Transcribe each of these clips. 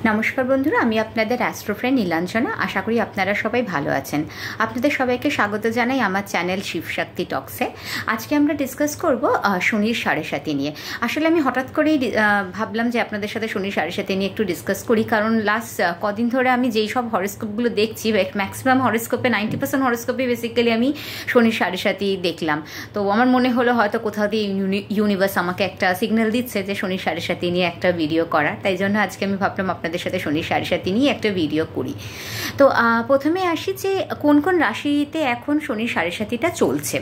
নমস্কার বন্ধুরা, আমি আপনাদের অ্যাস্ট্রো ফ্রেন্ড নীলাঞ্জনা। আশা করি আপনারা সবাই ভালো আছেন। আপনাদের সবাইকে স্বাগত জানাই আমার চ্যানেল শিবশক্তি টক্সে। আজকে আমরা ডিসকাস করব শনির সাড়ে সাতি নিয়ে। আসলে আমি হঠাৎ করেই ভাবলাম যে আপনাদের সাথে শনির সাড়ে সাতি নিয়ে একটু ডিসকাস করি, কারণ লাস্ট কদিন ধরে আমি যেই সব হরোস্কোপগুলো দেখছি, ম্যাক্সিমাম হরোস্কোপে 90% হরোস্কোপে বেসিক্যালি আমি শনির সাড়ে সাতি দেখলাম। তো আমার মনে হলো হয়তো কোথাও দিয়ে ইউনিভার্স আমাকে একটা সিগন্যাল দিচ্ছে যে শনির সাড়ে সাতি নিয়ে একটা ভিডিও করা। তাই জন্য আজকে আমি ভাবলাম আপনাদের সাথে শনির সাড়ে সাতি নিয়ে একটা ভিডিও করি। তো প্রথমে আসি যে কোন কোন রাশিতে এখন শনির সাড়ে সাতিটা চলছে।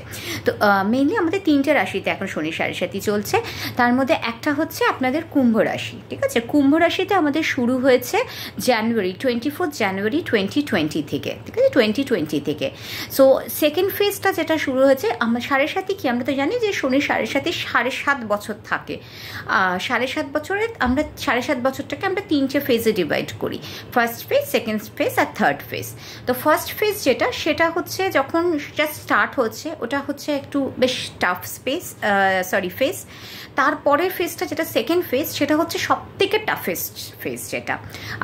তো মেইনলি আমাদের তিনটে রাশিতে এখন শনির সাড়ে সাতি চলছে। তার মধ্যে একটা হচ্ছে আপনাদের কুম্ভ রাশি। ঠিক আছে, কুম্ভ রাশিতে আমাদের শুরু হয়েছে জানুয়ারি 24 জানুয়ারি 2020 থেকে। ঠিক আছে, 2020 থেকে। সো সেকেন্ড ফেজটা যেটা শুরু হয়েছে, আমরা সাড়ে সাতি কি আমরা তো জানি যে শনির সাড়ে সাতি 7.5 বছর থাকে। 7.5 বছরে আমরা 7.5 বছরটাকে আমরা তিনটে ফেজে ডিভাইড করি, ফার্স্ট ফেজ, সেকেন্ড ফেজ আর থার্ড ফেজ। তো ফার্স্ট ফেজ যেটা, সেটা হচ্ছে যখন জাস্ট স্টার্ট হচ্ছে, ওটা হচ্ছে একটু বেশ টাফ ফেজ। তারপরের ফেজটা যেটা সেকেন্ড ফেজ, সেটা হচ্ছে সব থেকে টাফেস্ট ফেজ যেটা।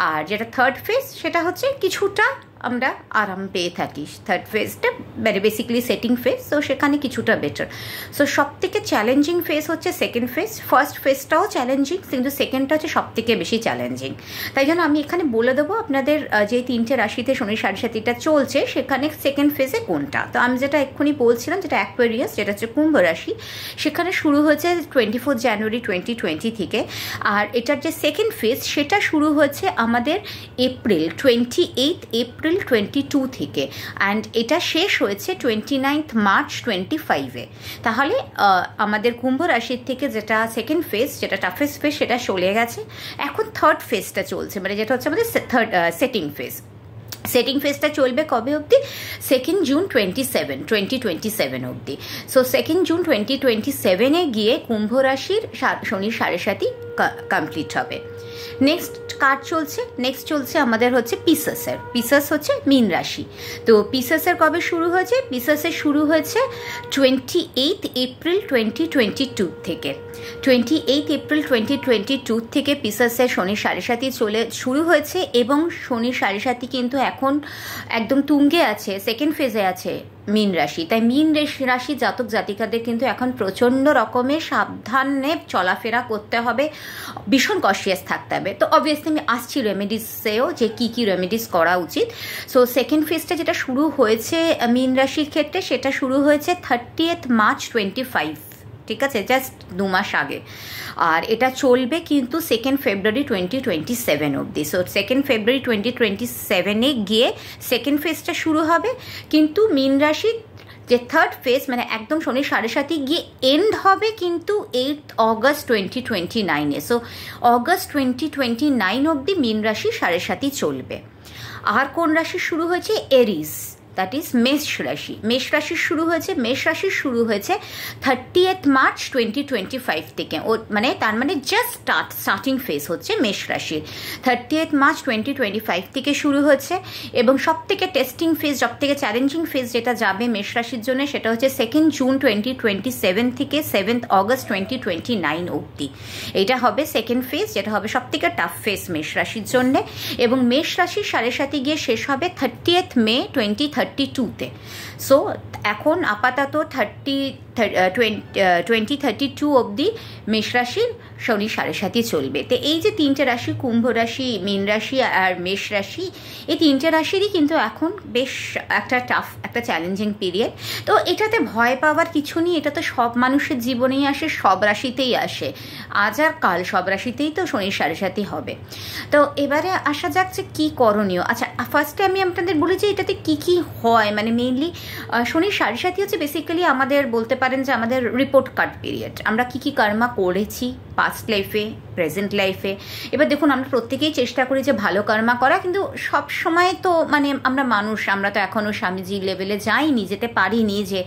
আর যেটা থার্ড ফেজ, সেটা হচ্ছে কিছুটা আমরা আরাম পেয়ে থাকি। থার্ড ফেজটা মানে বেসিক্যালি সেটিং ফেজ, তো সেখানে কিছুটা বেটার। সো সব থেকে চ্যালেঞ্জিং ফেজ হচ্ছে সেকেন্ড ফেজ। ফার্স্ট ফেজটাও চ্যালেঞ্জিং, কিন্তু সেকেন্ডটা হচ্ছে সব থেকে বেশি চ্যালেঞ্জিং। তাই জন্য আমি এখানে বলে দেবো আপনাদের যে তিনটে রাশিতে শনির সাড়ে সাতিটা চলছে, সেখানে সেকেন্ড ফেজে কোনটা। তো আমি যেটা এক্ষুনি বলছিলাম, যেটা অ্যাকোয়ারিয়াস, যেটা হচ্ছে কুম্ভ রাশি, সেখানে শুরু হয়েছে 24 জানুয়ারি 2020 থেকে। আর এটার যে সেকেন্ড ফেজ, সেটা শুরু হয়েছে আমাদের এপ্রিল 28 এপ্রিল 22 থেকে, অ্যান্ড এটা শেষ হয়েছে 29 মার্চ 25-এ। তাহলে আমাদের কুম্ভ রাশির থেকে যেটা সেকেন্ড ফেজ, যেটা টাফেস্ট ফেজ, সেটা চলে গেছে। এখন থার্ড ফেজটা চলছে, মানে যেটা হচ্ছে আমাদের সেটিং ফেজ। সেটিং ফেজটা চলবে কবে অবধি? 2 জুন 2027 অবধি। সো 2 জুন 2027-এ গিয়ে কুম্ভ রাশির শনির সাড়ে সাতি কমপ্লিট হবে। নেক্সট কার চলছে? নেক্সট চলছে আমাদের হচ্ছে পিসাসের। পিসাস হচ্ছে মীন রাশি। তো পিসাসের কবে শুরু হয়েছে? পিসাসের শুরু হয়েছে 28 এপ্রিল 2022 থেকে। 28 এপ্রিল 2022 থেকে পিসাসের শনির সাড়ে সাতি শুরু হয়েছে, এবং শনির সাড়ে সাতি কিন্তু এখন একদম তুঙ্গে আছে, সেকেন্ড ফেজে আছে মীন রাশি। তাই মীন রাশি জাতক জাতিকাদের কিন্তু এখন প্রচণ্ড রকমের সাবধানে চলাফেরা করতে হবে, ভীষণ কনসিয়াস থাকতে হবে। তো অবভিয়াসলি আমি আসছি রেমেডিসেও, যে কী কী রেমেডিস করা উচিত। সো সেকেন্ড ফেজটা যেটা শুরু হয়েছে মীন রাশির ক্ষেত্রে, সেটা শুরু হয়েছে 30 মার্চ 25। ঠিক আছে, জাস্ট 2 মাস আগে। আর এটা চলবে কিন্তু 2 ফেব্রুয়ারি 2027 অবধি। সো 2 ফেব্রুয়ারি 2027-এ গিয়ে সেকেন্ড ফেজটা শুরু হবে। কিন্তু মীন রাশির যে থার্ড ফেজ, মানে একদম শনির সাড়ে সাতি গিয়ে এন্ড হবে কিন্তু 8 অগস্ট 2029-এ। সো অগস্ট 2029 অবধি মীন রাশি সাড়ে সাতি চলবে। আর কোন রাশি শুরু হয়েছে? এরিস, দ্যাট ইজ মেষ রাশি। মেষ রাশির শুরু হয়েছে 30 মার্চ 2025 থেকে। ও মানে তার মানে জাস্ট স্টার্টিং ফেজ হচ্ছে মেষ রাশির। 30 মার্চ 2025 থেকে শুরু হয়েছে, এবং সব থেকে টেস্টিং ফেজ, সব থেকে চ্যালেঞ্জিং ফেজ যেটা যাবে মেষ রাশির জন্য, সেটা হচ্ছে 2 জুন 2027 থেকে 7 অগস্ট 2029 অবধি। এটা হবে সেকেন্ড ফেজ, যেটা হবে সব থেকে টাফ ফেজ মেষ রাশির জন্যে। এবং মেষ রাশির সাড়ে সাতি গিয়ে শেষ হবে 30 মে 2032-তে। সো এখন আপাতত 2032 অবধি মেষ রাশির শনি সাড়ে সাতি চলবে। তো এই যে তিনটে রাশি, কুম্ভ রাশি, মীন রাশি আর মেষ রাশি, এই তিনটে রাশিরই কিন্তু এখন বেশ একটা টাফ, একটা চ্যালেঞ্জিং পিরিয়ড। তো এটাতে ভয় পাওয়ার কিছু নেই, এটা তো সব মানুষের জীবনেই আসে, সব রাশিতেই আসে। আজ আর কাল সব রাশিতেই তো শনির সাড়ে সাতি হবে। তো এবারে আসা যাক যে কী করণীয়। আচ্ছা, ফার্স্টে আমি আপনাদের বলেছি এটাতে কি কি হয়। মানে মেইনলি শনির সাড়ে সাতি হচ্ছে বেসিক্যালি আমাদের বলতে পারেন যে আমাদের রিপোর্ট কার্ড পিরিয়ড। আমরা কি কি কর্মা করেছি পাস্ট লাইফে, প্রেজেন্ট লাইফে। এবার দেখুন, আমরা প্রত্যেকেই চেষ্টা করি যে ভালো কর্মা করা, কিন্তু সব সময় তো মানে আমরা মানুষ, আমরা তো এখনও স্বামীজি লেভেলে যাইনি, যেতে পারিনি যে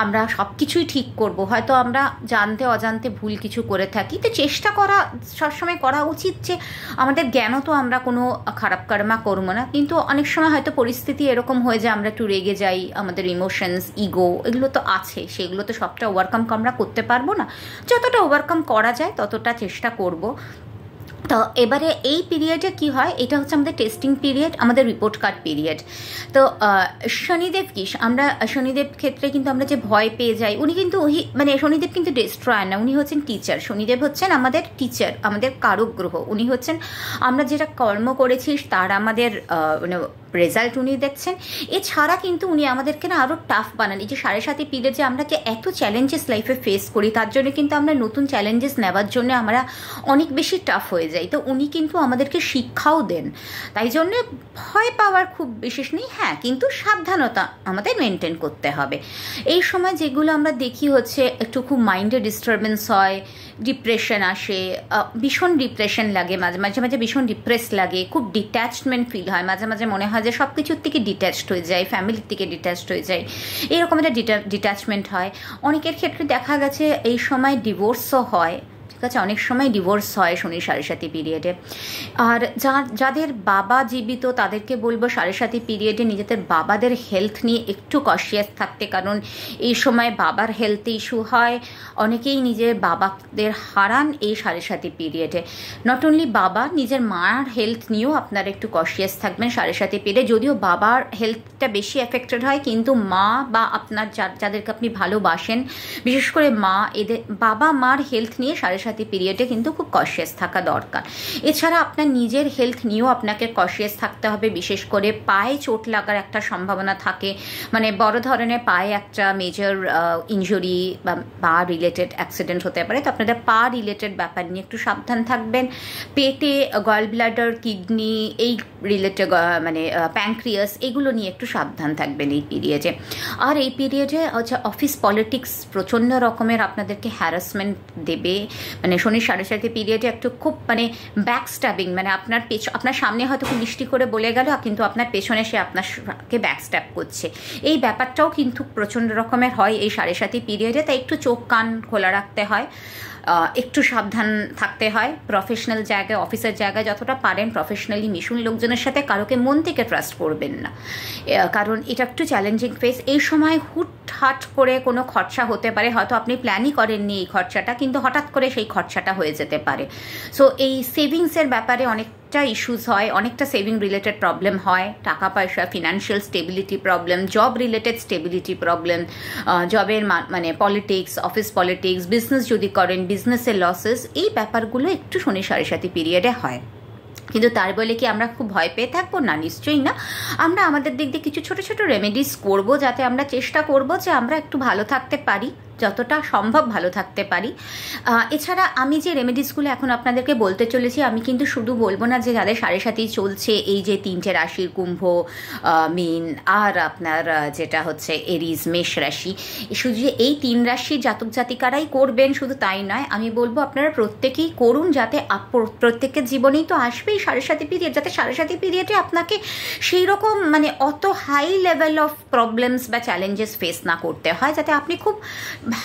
আমরা সব কিছুই ঠিক করব। হয়তো আমরা জানতে অজান্তে ভুল কিছু করে থাকি। তো চেষ্টা করা সবসময় করা উচিত যে আমাদের জ্ঞানও তো আমরা কোনো খারাপ কর্মা করবো না, কিন্তু অনেক সময় হয়তো পরিস্থিতি এরকম হয়ে যায় আমরা একটু রেগে যাই, আমাদের ইমোশনস, ইগো এগুলো তো আছে, সেগুলো তো সবটা ওভারকাম আমরা করতে পারবো না। যতটা ওভারকাম করা যায় ততটা চেষ্টা করব। তো এবারে এই পিরিয়ডে কি হয়, এটা হচ্ছে আমাদের টেস্টিং পিরিয়ড, আমাদের রিপোর্ট কার্ড পিরিয়ড। তো শনিদেব কি, আমরা শনিদেব ক্ষেত্রে কিন্তু আমরা যে ভয় পেয়ে যাই, উনি কিন্তু মানে শনিদেব কিন্তু ডিস্ট্রয়ার না, উনি হচ্ছেন টিচার। শনিদেব হচ্ছেন আমাদের টিচার, আমাদের কারক গ্রহ। উনি হচ্ছেন আমরা যেটা কর্ম করেছি তার আমাদের মানে রেজাল্ট উনি দেখছেন। এছাড়া কিন্তু উনি আমাদেরকে না আরও টাফ বানান। এই যে 7.5 পিরিয়ড যে আমরা যে এত চ্যালেঞ্জেস লাইফে ফেস করি, তার জন্য কিন্তু আমরা নতুন চ্যালেঞ্জেস নেওয়ার জন্য আমরা অনেক বেশি টাফ হয়ে যাই। তো উনি কিন্তু আমাদেরকে শিক্ষাও দেন, তাই জন্য ভয় পাওয়ার খুব বিশেষ নেই। হ্যাঁ, কিন্তু সাবধানতা আমাদের মেনটেন করতে হবে। এই সময় যেগুলো আমরা দেখি হচ্ছে একটু খুব মাইন্ডে ডিস্টারবেন্স হয়, ডিপ্রেশন আসে, ভীষণ ডিপ্রেশন লাগে, মাঝে মাঝে ভীষণ ডিপ্রেস লাগে, খুব ডিট্যাচমেন্ট ফিল হয়, মাঝে মাঝে মনে হয় যে সব কিছুর থেকে ডিট্যাচড হয়ে যায়, ফ্যামিলির থেকে ডিট্যাচড হয়ে যায়, এরকম একটা ডিট্যাচমেন্ট হয়। অনেকের ক্ষেত্রে দেখা গেছে এই সময় ডিভোর্সও হয়, ঠিক আছে, অনেক সময় ডিভোর্স হয় শনি 7.5 পিরিয়ডে। আর যাদের বাবা জীবিত তাদেরকে বলবো 7.5 পিরিয়ডে নিজেদের বাবাদের হেলথ নিয়ে একটু কনসিয়াস থাকতে, কারণ এই সময় বাবার হেলথে ইস্যু হয়, অনেকেই নিজের বাবাদের হারান এই 7.5 পিরিয়ডে। নট অনলি বাবা, নিজের মার হেলথ নিয়েও আপনারা একটু কনসিয়াস থাকবেন 7.5 পিরিয়ডে। যদিও বাবার হেলথটা বেশি এফেক্টেড হয়, কিন্তু মা বা আপনার যাদেরকে আপনি ভালোবাসেন, বিশেষ করে মা, এদের বাবা মার হেলথ নিয়ে 7.5 পিরিয়ডে কিন্তু খুব কনসিয়াস থাকা দরকার। এছাড়া আপনার নিজের হেলথ নিয়েও আপনাকে কনসিয়াস থাকতে হবে। বিশেষ করে পায়ে চোট লাগার একটা সম্ভাবনা থাকে, মানে বড় ধরনের পায়ে একটা মেজর ইনজুরি বা পা রিলেটেড অ্যাক্সিডেন্ট হতে পারে। তো আপনাদের পা রিলেটেড ব্যাপার নিয়ে একটু সাবধান থাকবেন। পেটে গল ব্লাডার, কিডনি, এই রিলেটেড মানে প্যানক্রিয়াস, এগুলো নিয়ে একটু সাবধান থাকবেন এই পিরিয়ডে। আর এই পিরিয়ডে হচ্ছে অফিস পলিটিক্স প্রচণ্ড রকমের আপনাদেরকে হ্যারাসমেন্ট দেবে। মানে শনি 7.5 পিরিয়ডে একটু খুব মানে ব্যাক স্ট্যাবিং, মানে আপনার সামনে হয়তো খুব মিষ্টি করে বলে গেল, কিন্তু আপনার পেছনে সে আপনাকে ব্যাক স্ট্যাব করছে। এই ব্যাপারটাও কিন্তু প্রচণ্ড রকমের হয় এই 7.5 পিরিয়ডে। তাই একটু চোখ কান খোলা রাখতে হয়, একটু সাবধান থাকতে হয়। প্রফেশনাল জায়গায়, অফিসের জায়গায় যতটা পারেন প্রফেশনালি মিশুন লোকজনের সাথে, কারোকে মন থেকে ট্রাস্ট করবেন না, কারণ এটা একটু চ্যালেঞ্জিং ফেস। এই সময় হুটহাট করে কোনো খরচা হতে পারে, হয়তো আপনি প্ল্যানই করেননি এই খরচাটা, কিন্তু হঠাৎ করে সেই খরচাটা হয়ে যেতে পারে। সো এই সেভিংসের ব্যাপারে অনেকটা ইস্যুস হয়, অনেকটা সেভিং রিলেটেড প্রবলেম হয়, টাকা পয়সা, financial stability problem, job related stability problem, জবের মানে পলিটিক্স, অফিস পলিটিক্স, বিজনেস যদি করেন বিজনেসের লসেস, এই ব্যাপারগুলো একটু শনি 7.5 পিরিয়ডে হয়। কিন্তু তার বলে কি আমরা খুব ভয় পেয়ে থাকবো? না, নিশ্চয়ই না। আমরা আমাদের দিক দিয়ে কিছু ছোট ছোট রেমেডিস করব, যাতে আমরা চেষ্টা করব যে আমরা একটু ভালো থাকতে পারি, যতটা সম্ভব ভালো থাকতে পারি। এছাড়া আমি যে রেমেডিসগুলো এখন আপনাদেরকে বলতে চলেছি, আমি কিন্তু শুধু বলবো না যে যাদের 7.5 চলছে, এই যে 3টে রাশির কুম্ভ, মীন আর আপনার যেটা হচ্ছে এরিজ, মেষ রাশি, শুধু যে এই 3 রাশির জাতক জাতিকারাই করবেন শুধু তাই নয়, আমি বলবো আপনারা প্রত্যেকেই করুন, যাতে প্রত্যেকের জীবনেই তো আসবেই 7.5 পিরিয়ড, যাতে 7.5 পিরিয়ডে আপনাকে সেই রকম মানে অত হাই লেভেল অফ প্রবলেমস বা চ্যালেঞ্জেস ফেস না করতে হয়, যাতে আপনি খুব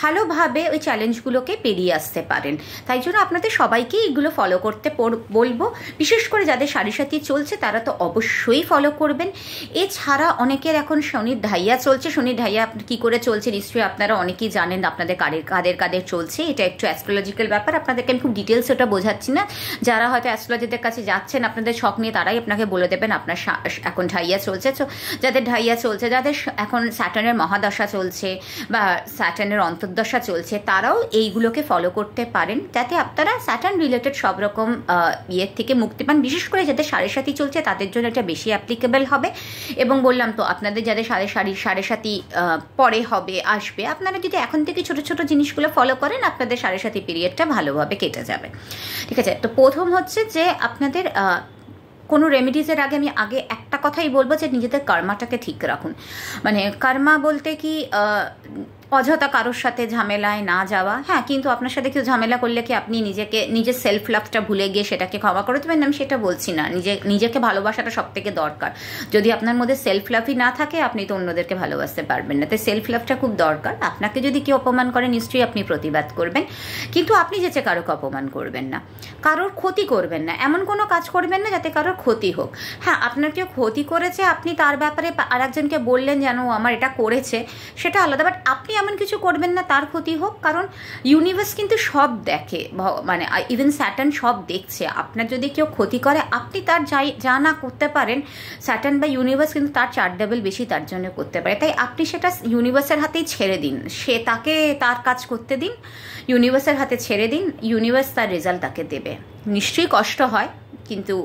ভালোভাবে ওই চ্যালেঞ্জগুলোকে পেরিয়ে আসতে পারেন। তাই জন্য আপনাদের সবাইকেই এগুলো ফলো করতে বলবো। বিশেষ করে যাদের 7.5 চলছে তারা তো অবশ্যই ফলো করবেন। এছাড়া অনেকের এখন শনির ঢাইয়া চলছে। শনির ঢাইয়া কী করে চলছে নিশ্চয়ই আপনারা অনেকেই জানেন, আপনাদের কাদের চলছে। এটা একটু অ্যাস্ট্রোলজিক্যাল ব্যাপার, আপনাদেরকে আমি খুব ডিটেলস ওটা বোঝাচ্ছি না। যারা হয়তো অ্যাস্ট্রোলজিদের কাছে যাচ্ছেন আপনাদের শখ নিয়ে, তারাই আপনাকে বলে দেবেন আপনার এখন ঢাইয়া চলছে। তো যাদের ঢাইয়া চলছে, যাদের এখন স্যাটার্নের মহাদশা চলছে বা স্যাটার্নের অন্তর্দশা চলছে, তারাও এইগুলোকে ফলো করতে পারেন, যাতে আপনারা স্যাটার্ন রিলেটেড সব রকম ইয়ের থেকে মুক্তি পান। বিশেষ করে যাদের 7.5 চলছে তাদের জন্য এটা বেশি অ্যাপ্লিকেবল হবে। এবং বললাম তো, আপনাদের যাদের 7.5 পরে হবে, আসবে, আপনারা যদি এখন থেকে ছোট ছোট জিনিসগুলো ফলো করেন, আপনাদের 7.5 পিরিয়ডটা ভালোভাবে কেটে যাবে। ঠিক আছে, তো প্রথম হচ্ছে যে আপনাদের কোনো রেমেডিজের আমি আগে একটা কথাই বলবো, যে নিজেদের কর্মাটাকে ঠিক রাখুন। মানে কর্মা বলতে কি অযথা কারোর সাথে ঝামেলায় না যাওয়া। হ্যাঁ, কিন্তু আপনার সাথে কেউ ঝামেলা করলে কি আপনি নিজের সেলফ লাভটা ভুলে গিয়ে সেটাকে ক্ষমা করে দেবেন? আমি সেটা বলছি না। নিজেকে ভালোবাসাটা সব থেকে দরকার। যদি আপনার মধ্যে সেলফ লাভই না থাকে, আপনি তো অন্যদেরকে ভালোবাসতে পারবেন না। তাই সেলফ লাভটা খুব দরকার। আপনাকে যদি কেউ অপমান করে, নিশ্চয়ই আপনি প্রতিবাদ করবেন, কিন্তু আপনি যেচে কারোকে অপমান করবেন না, কারোর ক্ষতি করবেন না, এমন কোনো কাজ করবেন না যাতে কারোর ক্ষতি হোক। হ্যাঁ, আপনার কেউ ক্ষতি করেছে, আপনি তার ব্যাপারে আর একজনকে বললেন যেন আমার এটা করেছে, সেটা আলাদা। বাট আপনি এমন কিছু করবেন না তার ক্ষতি হোক, কারণ ইউনিভার্স কিন্তু সব দেখে, মানে ইভেন স্যাটার্ন সব দেখছে। আপনার যদি কেউ ক্ষতি করে, আপনি তার যা না করতে পারেন, স্যাটার্ন বা ইউনিভার্স কিন্তু তার 4 ডাবল বেশি তার জন্য করতে পারে। তাই আপনি সেটা ইউনিভার্সের হাতেই ছেড়ে দিন, তাকে তার কাজ করতে দিন, ইউনিভার্সের হাতে ছেড়ে দিন, ইউনিভার্স তার রেজাল্ট তাকে দেবে। নিশ্চয়ই কষ্ট হয়, কিন্তু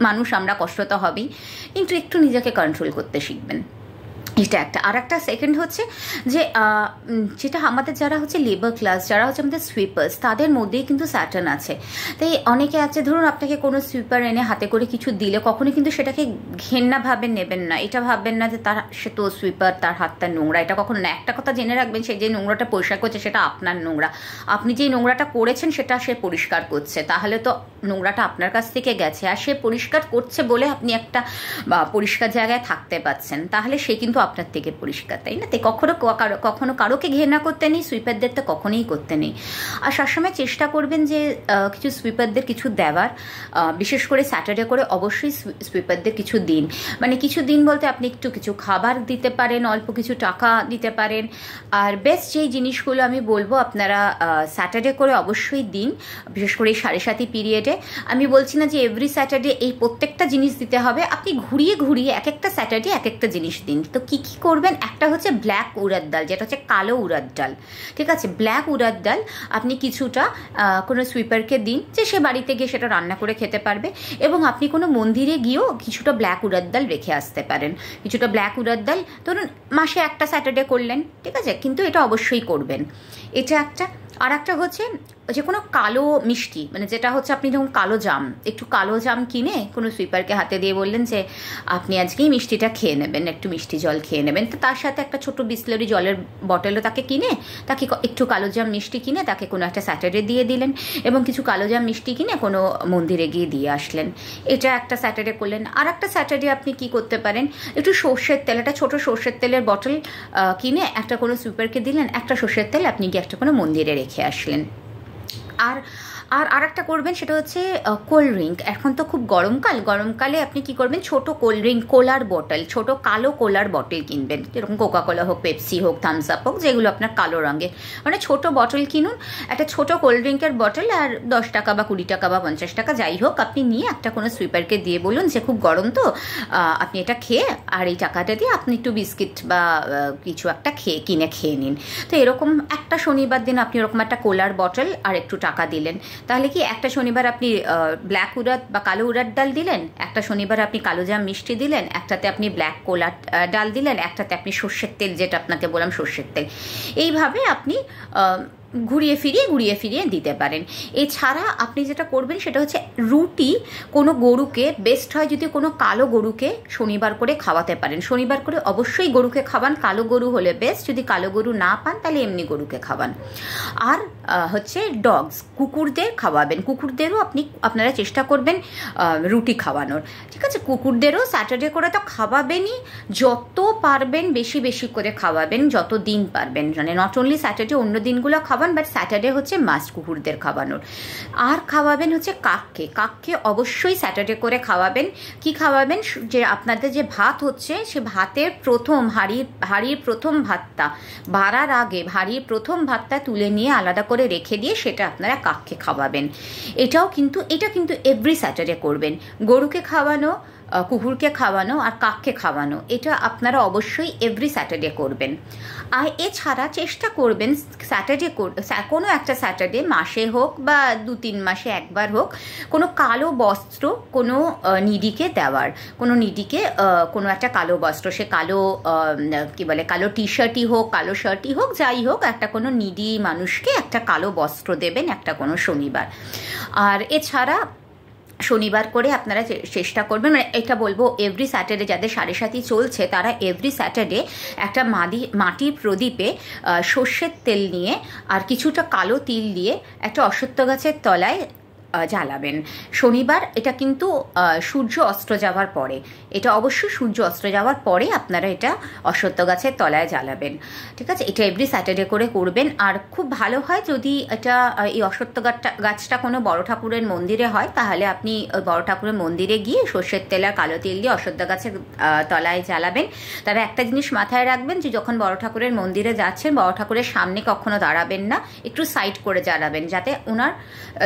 মানুষ আমরা, কষ্ট তো হবেই, কিন্তু একটু নিজেকে কন্ট্রোল করতে শিখবেন। এটা একটা। আর একটা সেকেন্ড হচ্ছে যে যেটা আমাদের যারা হচ্ছে লেবার ক্লাস, যারা হচ্ছে আমাদের সুইপার্স, তাদের মধ্যেই কিন্তু স্যাটার্ন আছে। তাই অনেকে আছে, ধরুন আপনাকে কোনো সুইপার এনে হাতে করে কিছু দিলে কখনোই কিন্তু সেটাকে ঘেন্নাভাবে নেবেন না, এটা ভাববেন না যে সে তো সুইপার, তার হাতটা নোংরা, এটা কখনো না। একটা কথা জেনে রাখবেন, সে যে নোংরাটা পরিষ্কার করছে সেটা আপনার নোংরা, আপনি যেই নোংরাটা করেছেন সেটা সে পরিষ্কার করছে, তাহলে তো নোংরাটা আপনার কাছ থেকে গেছে, আর সে পরিষ্কার করছে বলে আপনি একটা পরিষ্কার জায়গায় থাকতে পাচ্ছেন, তাহলে সে কিন্তু আপনার থেকে পরিষ্কার, তাই না? তাই কখনো কারোকে ঘেন্না করতে নেই, সুইপারদের তো কখনোই করতে নেই। আর সবসময় চেষ্টা করবেন যে কিছু সুইপারদের কিছু দেওয়ার, বিশেষ করে স্যাটারডে করে অবশ্যই সুইপারদের কিছু দিন। মানে কিছু দিন বলতে আপনি একটু কিছু খাবার দিতে পারেন, অল্প কিছু টাকা দিতে পারেন। আর বেস্ট যেই জিনিসগুলো আমি বলবো আপনারা স্যাটারডে করে অবশ্যই দিন, বিশেষ করে এই 7:30 পিরিয়ডে। আমি বলছি না যে এভরি স্যাটারডে এই প্রত্যেকটা জিনিস দিতে হবে, আপনি ঘুরিয়ে ঘুরিয়ে এক একটা স্যাটারডে এক একটা জিনিস দিন। তো কি কি করবেন, একটা হচ্ছে ব্ল্যাক উড়াদ ডাল, যেটা হচ্ছে কালো উড়াদ ডাল, ঠিক আছে? ব্ল্যাক উড়াদ ডাল আপনি কিছুটা কোনো সুইপারকে দিন, যে সে বাড়িতে গিয়ে সেটা রান্না করে খেতে পারবে, এবং আপনি কোনো মন্দিরে গিয়েও কিছুটা ব্ল্যাক উড়াদ ডাল রেখে আসতে পারেন। কিছুটা ব্ল্যাক উড়াদ ডাল ধরুন মাসে একটা স্যাটারডে করলেন, ঠিক আছে, কিন্তু এটা অবশ্যই করবেন। এটা একটা। আর একটা হচ্ছে যে কোনো কালো মিষ্টি, মানে যেটা হচ্ছে আপনি যখন কালো জাম, একটু কালো জাম কিনে কোনো সুইপারকে হাতে দিয়ে বললেন যে আপনি আজকেই মিষ্টিটা খেয়ে নেবেন, একটু মিষ্টি জল খেয়ে নেবেন, তো তার সাথে একটা ছোট বিসলারি জলের বটলও তাকে কিনে, তাকে একটু কালো জাম মিষ্টি কিনে তাকে কোনো একটা স্যাটারডে দিয়ে দিলেন, এবং কিছু কালো জাম মিষ্টি কিনে কোনো মন্দিরে গিয়ে দিয়ে আসলেন। এটা একটা স্যাটারডে করলেন। আর একটা স্যাটারডে আপনি কি করতে পারেন, একটু সর্ষের তেল, একটা ছোটো সর্ষের তেলের বটল কিনে একটা কোনো সুইপারকে দিলেন, একটা সর্ষের তেল আপনি গিয়ে একটা কোনো মন্দিরে রেখে আসলেন। আর একটা করবেন, সেটা হচ্ছে কোল্ড ড্রিঙ্ক। এখন তো খুব গরমকালে আপনি কি করবেন, ছোট কোল্ড ড্রিঙ্ক, কোলার বটল, ছোট কালো কোলার বটল কিনবেন, যেরকম কোকাকোলা হোক, পেপসি হোক, থামস আপ হোক, যেগুলো আপনার কালো রঙের, মানে ছোট বটল কিনুন, একটা ছোট কোল্ড ড্রিঙ্কের বটল, আর 10 টাকা বা 20 টাকা বা 50 টাকা যাই হোক আপনি নিয়ে একটা কোনো সুইপারকে দিয়ে বলুন যে খুব গরম তো, আপনি এটা খেয়ে আর এই টাকাটা দিয়ে আপনি একটু বিস্কিট বা কিছু একটা কিনে খেয়ে নিন। তো এরকম একটা শনিবার দিন আপনি এরকম একটা কোলার বটল আর একটু টাকা দিলেন, তাহলে কি একটা শনিবার আপনি ব্ল্যাক উড়াদ বা কালো উড়াদ ডাল দিলেন, একটা শনিবার আপনি কালো জাম মিষ্টি দিলেন, একটাতে আপনি ব্ল্যাক কোলার ডাল দিলেন, একটাতে আপনি সর্ষের তেল, যেটা আপনাকে বললাম সর্ষের তেল। এইভাবে আপনি ঘুরিয়ে ফিরিয়ে দিতে পারেন। এছাড়া আপনি যেটা করবেন সেটা হচ্ছে রুটি, কোনো গরুকে বেস্ট হয় যদি কোনো কালো গরুকে শনিবার করে খাওয়াতে পারেন। শনিবার করে অবশ্যই গরুকে খাওয়ান, কালো গরু হলে বেস্ট, যদি কালো গরু না পান তাহলে এমনি গরুকে খাওয়ান। আর হচ্ছে ডগস, কুকুরদের খাওয়াবেন, কুকুরদেরও আপনারা চেষ্টা করবেন রুটি খাওয়ানোর, ঠিক আছে? কুকুরদেরও স্যাটারডে করে তো খাওয়াবেনই, যত পারবেন বেশি বেশি করে খাওয়াবেন, যত দিন পারবেন, মানে নট অনলি স্যাটারডে, অন্য দিনগুলো খাওয়ান, বাট স্যাটারডে হচ্ছে মাস্ট কুকুরদের খাওয়ানোর। আর খাওয়াবেন হচ্ছে কাককে অবশ্যই স্যাটারডে করে খাওয়াবেন। কি খাওয়াবেন, যে আপনাদের যে ভাত হচ্ছে সে ভাতের প্রথম হাঁড়ির প্রথম ভাতটা বাড়ার আগে হাঁড়ির প্রথম ভাতটা তুলে নিয়ে আলাদা করে রেখে দিয়ে সেটা আপনারা কাককে খাওয়াবেন। এটা কিন্তু এভরি স্যাটারডে করবেন। গরুকে খাওয়ানো, কুকুরকে খাওয়ানো আর কাককে খাওয়ানো, এটা আপনারা অবশ্যই এভরি স্যাটারডে করবেন। আর এছাড়া চেষ্টা করবেন স্যাটারডে কোনো একটা স্যাটারডে, মাসে হোক বা 2-3 মাসে একবার হোক, কোনো কালো বস্ত্র কোনো নিডিকে দেওয়ার, কোনো নিডিকে কোনো একটা কালো বস্ত্র, সে কালো কালো টি শার্টই হোক, কালো শার্টই হোক, যাই হোক, একটা কোনো নিডি মানুষকে একটা কালো বস্ত্র দেবেন একটা কোনো শনিবার। আর এছাড়া শনিবার করে আপনারা চেষ্টা করবেন, মানে এটা বলবো এভরি স্যাটারডে যাদের 7:30 চলছে তারা এভরি স্যাটারডে একটা মাটির প্রদীপে সর্ষের তেল নিয়ে আর কিছুটা কালো তিল দিয়ে একটা অশ্বত্থ গাছের তলায় জ্বালাবেন। শনিবার এটা কিন্তু সূর্য অস্ত যাওয়ার পরে, এটা অবশ্যই সূর্য অস্ত যাওয়ার পরে আপনারা এটা অশ্বত্থ গাছের তলায় জ্বালাবেন। ঠিক আছে, এটা এভরি স্যাটারডে করে করবেন। আর খুব ভালো হয় যদি এটা এই অশ্বত্থ গাছটা কোনো বড় ঠাকুরের মন্দিরে হয়, তাহলে আপনি ওই বড় ঠাকুরের মন্দিরে গিয়ে সর্ষের তেল আর কালো তেল দিয়ে অশ্বত্থ গাছের তলায় জ্বালাবেন। তবে একটা জিনিস মাথায় রাখবেন যে যখন বড় ঠাকুরের মন্দিরে যাচ্ছেন, বড় ঠাকুরের সামনে কখনো দাঁড়াবেন না, একটু সাইড করে দাঁড়াবেন যাতে ওনার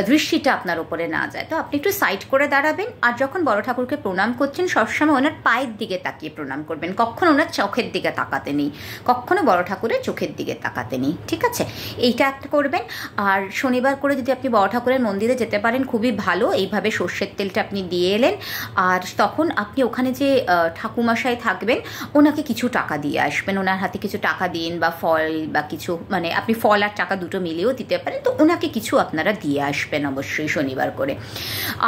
দৃষ্টিটা আপনার উপরে না যায়। তো আপনি একটু সাইড করে দাঁড়াবেন। আর যখন বড় ঠাকুরকে প্রণাম করছেন সবসময় ওনার পায়ের দিকে তাকিয়ে প্রণাম করবেন, কখনো ওনার চোখের দিকে তাকাতে নেই, কখনো বড় ঠাকুরের চোখের দিকে তাকাতে নেই। ঠিক আছে, এইটা একটা করবেন। আর শনিবার করে যদি আপনি বড় ঠাকুরের মন্দিরে যেতে পারেন খুবই ভালো। এইভাবে সর্ষের তেলটা আপনি দিয়ে এলেন, আর তখন আপনি ওখানে যে ঠাকুমশাই থাকবেন ওনাকে কিছু টাকা দিয়ে আসবেন। ওনার হাতে কিছু টাকা দিন বা ফল বা কিছু, মানে আপনি ফল আর টাকা দুটো মিলিয়েও দিতে পারেন। তো ওনাকে কিছু আপনারা দিয়ে আসবেন অবশ্যই শনিবার করে।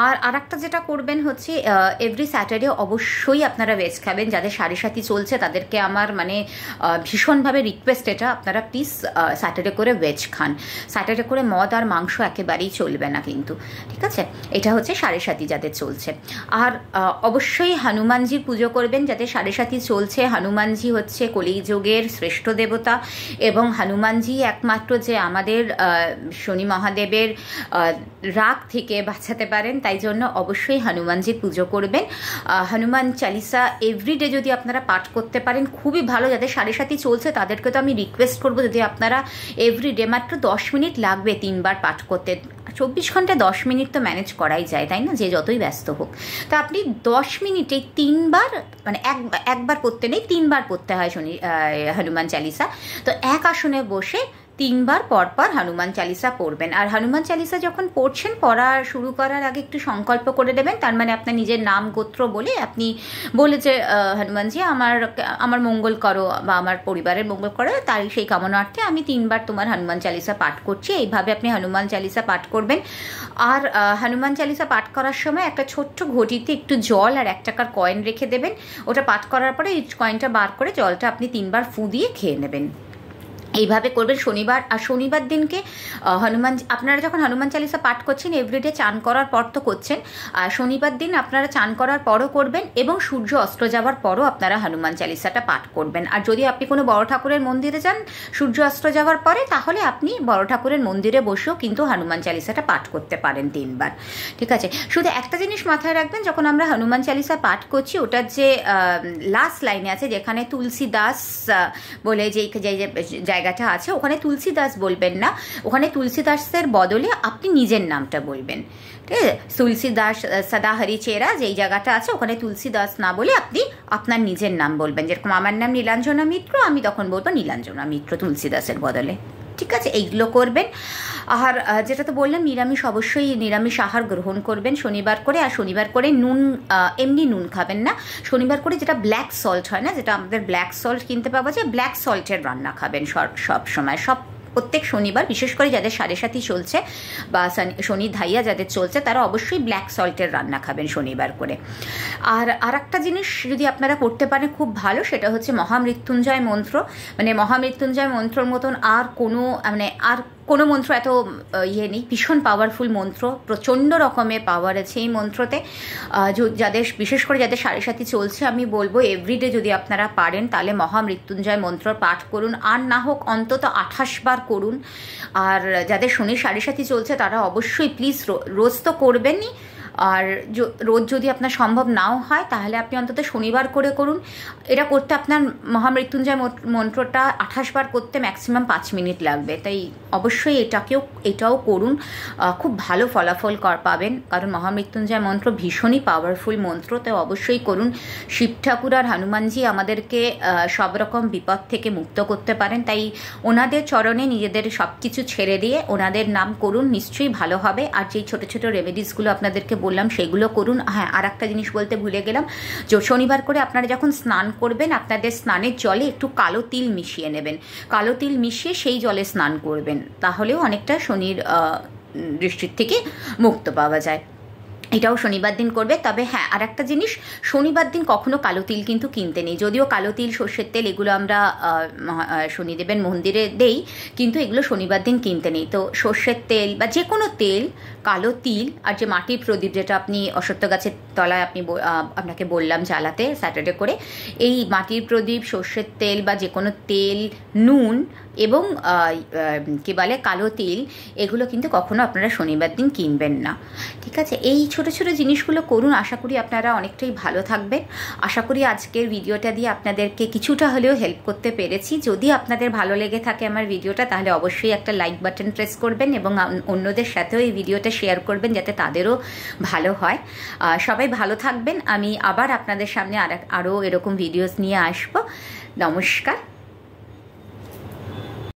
আর একটা যেটা করবেন হচ্ছে এভরি স্যাটারডে অবশ্যই আপনারা ভেজ খাবেন। যাদের সাড়ে সাথী চলছে তাদেরকে আমার মানে ভীষণভাবে রিকোয়েস্ট, এটা আপনারা প্লিজ স্যাটারডে করে ভেজ খান। স্যাটারডে করে মদ আর মাংস একেবারেই চলবে না কিন্তু। ঠিক আছে, এটা হচ্ছে সাড়ে সাথী যাদের চলছে। আর অবশ্যই হনুমানজির পুজো করবেন যাদের সাড়ে সাথী চলছে। হনুমানজি হচ্ছে কলিযুগের শ্রেষ্ঠ দেবতা, এবং হনুমানজি একমাত্র যে আমাদের শনি মহাদেবের রাগ থেকে বাঁচাতে পারেন, তাই জন্য অবশ্যই হনুমানজির পুজো করবেন। হনুমান চালিসা এভরিডে যদি আপনারা পাঠ করতে পারেন খুবই ভালো। যাদের সাড়ে সাথী চলছে তাদেরকে তো আমি রিকোয়েস্ট করবো যদি আপনারা এভরিডে, মাত্র 10 মিনিট লাগবে 3 বার পাঠ করতে। 24 ঘন্টায় 10 মিনিট তো ম্যানেজ করাই যায়, তাই না, যে যতই ব্যস্ত হোক। তো আপনি 10 মিনিটে 3 বার, মানে একবার পড়তে নেই, 3 বার পড়তে হয় হনুমান চালিসা। তো এক আসনে বসে 3 বার পরপর হনুমান চালিসা পড়বেন। আর হনুমান চালিসা যখন পড়ছেন, পড়া শুরু করার আগে একটু সংকল্প করে দেবেন। তার মানে আপনার নিজের নাম গোত্র বলে আপনি বলে যে হনুমানজি আমার মঙ্গল করো বা আমার পরিবারের মঙ্গল করো, তাই সেই কামনার্থে আমি 3 বার তোমার হনুমান চালিসা পাঠ করছি। এইভাবে আপনি হনুমান চালিসা পাঠ করবেন। আর হনুমান চালিসা পাঠ করার সময় একটা ছোট্ট ঘটিতে একটু জল আর 1 টাকার কয়েন রেখে দেবেন। ওটা পাঠ করার পরে এই কয়েনটা বার করে জলটা আপনি 3 বার ফু দিয়ে খেয়ে নেবেন। এইভাবে করবেন শনিবার। আর শনিবার দিনকে আপনারা যখন হনুমান চালিসা পাঠ করছেন এভরিডে চান করার পর তো করছেন, আর শনিবার দিন আপনারা চান করার পরও করবেন, এবং সূর্য অস্ত যাওয়ার পরও আপনারা হনুমান চালিসাটা পাঠ করবেন। আর যদি আপনি কোনো বড় ঠাকুরের মন্দিরে যান সূর্য অস্ত যাওয়ার পরে, তাহলে আপনি বড় ঠাকুরের মন্দিরে বসেও কিন্তু হনুমান চালিসাটা পাঠ করতে পারেন 3 বার। ঠিক আছে, শুধু একটা জিনিস মাথায় রাখবেন, যখন আমরা হনুমান চালিসা পাঠ করছি ওটার যে লাস্ট লাইনে আছে যেখানে তুলসী দাস বলে যে জায়গাটা আছে, ওখানে তুলসী দাস বলবেন না, ওখানে তুলসী দাসের বদলে আপনি নিজের নামটা বলবেন। ঠিক আছে, তুলসী দাস সদা হরি চেরা যেই জায়গাটা আছে ওখানে তুলসী দাস না বলে আপনি আপনার নিজের নাম বলবেন। যেরকম আমার নাম নীলাঞ্জনা মিত্র, আমি তখন বলবো নীলাঞ্জনা মিত্র তুলসী দাসের বদলে। ঠিক আছে, এইগুলো করবেন। আর যেটা তো বললাম, নিরামিষ অবশ্যই নিরামিষ আহার গ্রহণ করবেন শনিবার করে। আর শনিবার করে নুন, এমনি নুন খাবেন না। শনিবার করে যেটা ব্ল্যাক সল্ট হয় না, যেটা আমাদের ব্ল্যাক সল্ট কিনতে পাওয়া যায়, ব্ল্যাক সল্টের রান্না খাবেন সব সময়, প্রত্যেক শনিবার। বিশেষ করে যাদের সাড়ে সাথী চলছে বা শনি ধাইয়া যাদের চলছে তারা অবশ্যই ব্ল্যাক সল্টের রান্না খাবেন শনিবার করে। আর একটা জিনিস যদি আপনারা করতে পারেন খুব ভালো, সেটা হচ্ছে মহামৃত্যুঞ্জয় মন্ত্র। মানে মহামৃত্যুঞ্জয় মন্ত্রর মতন আর কোনো মন্ত্র এত নেই, ভীষণ পাওয়ারফুল মন্ত্র, প্রচণ্ড রকমের পাওয়ার আছে এই মন্ত্রতে। বিশেষ করে যাদের সাড়ে সাথী চলছে আমি বলবো এভরিডে যদি আপনারা পারেন তাহলে মহামৃত্যুঞ্জয় মন্ত্র পাঠ করুন, আর না হোক অন্তত 28 বার করুন। আর যাদের শনির সাড়ে সাথী চলছে তারা অবশ্যই প্লিজ রোজ তো করবেনই, আর রোজ যদি আপনার সম্ভব নাও হয় তাহলে আপনি অন্তত শনিবার করে করুন। এটা করতে আপনার মহামৃত্যুঞ্জয় মন্ত্রটা 28 বার করতে ম্যাক্সিমাম 5 মিনিট লাগবে, তাই অবশ্যই এটাও করুন, খুব ভালো ফলাফল পাবেন। কারণ মহামৃত্যুঞ্জয় মন্ত্র ভীষণই পাওয়ারফুল মন্ত্র, তাই অবশ্যই করুন। শিব ঠাকুর আর হনুমানজি আমাদেরকে সব রকম বিপদ থেকে মুক্ত করতে পারেন, তাই ওনাদের চরণে নিজেদের সব কিছু ছেড়ে দিয়ে ওনাদের নাম করুন, নিশ্চয়ই ভালো হবে। আর যেই ছোটো ছোটো রেমেডিসগুলো আপনাদেরকে বললাম সেগুলো করুন। হ্যাঁ, আর একটা জিনিস বলতে ভুলে গেলাম, যে শনিবার করে আপনারা যখন স্নান করবেন আপনাদের স্নানের জলে একটু কালো তিল মিশিয়ে নেবেন, কালো তিল মিশিয়ে সেই জলে স্নান করবেন, তাহলেও অনেকটা শনির দৃষ্টির থেকে মুক্ত পাওয়া যায়। এটাও শনিবার দিন করবে। তবে হ্যাঁ, আর একটা জিনিস, শনিবার দিন কখনো কালো তিল কিন্তু কিনতে নেই। যদিও কালো তিল, সর্ষের তেল এগুলো আমরা শনিদেবের মন্দিরে দেই, কিন্তু এগুলো শনিবার দিন কিনতে নেই। তো সর্ষের তেল বা যে কোনো তেল, কালো তিল আর যে মাটির প্রদীপ, যেটা আপনি অশ্বত্থ গাছের তলায় আপনাকে বললাম জ্বালাতে স্যাটারডে করে, এই মাটির প্রদীপ, সর্ষের তেল বা যে কোনো তেল, নুন এবং কী বলে কালো তিল, এগুলো কিন্তু কখনো আপনারা শনিবার দিন কিনবেন না। ঠিক আছে, এই ছোট ছোট জিনিসগুলো করুন। আশা করি আপনারা অনেকটাই ভালো থাকবেন। আশা করি আজকের ভিডিওটা দিয়ে আপনাদেরকে কিছুটা হলেও হেল্প করতে পেরেছি। যদি আপনাদের ভালো লেগে থাকে আমার ভিডিওটা, তাহলে অবশ্যই একটা লাইক বাটন প্রেস করবেন এবং অন্যদের সাথেও এই ভিডিওটা শেয়ার করবেন, যাতে তাদেরও ভালো হয়। সবাই ভালো থাকবেন। আমি আবার আপনাদের সামনে আরও এরকম ভিডিওস নিয়ে আসবো। নমস্কার।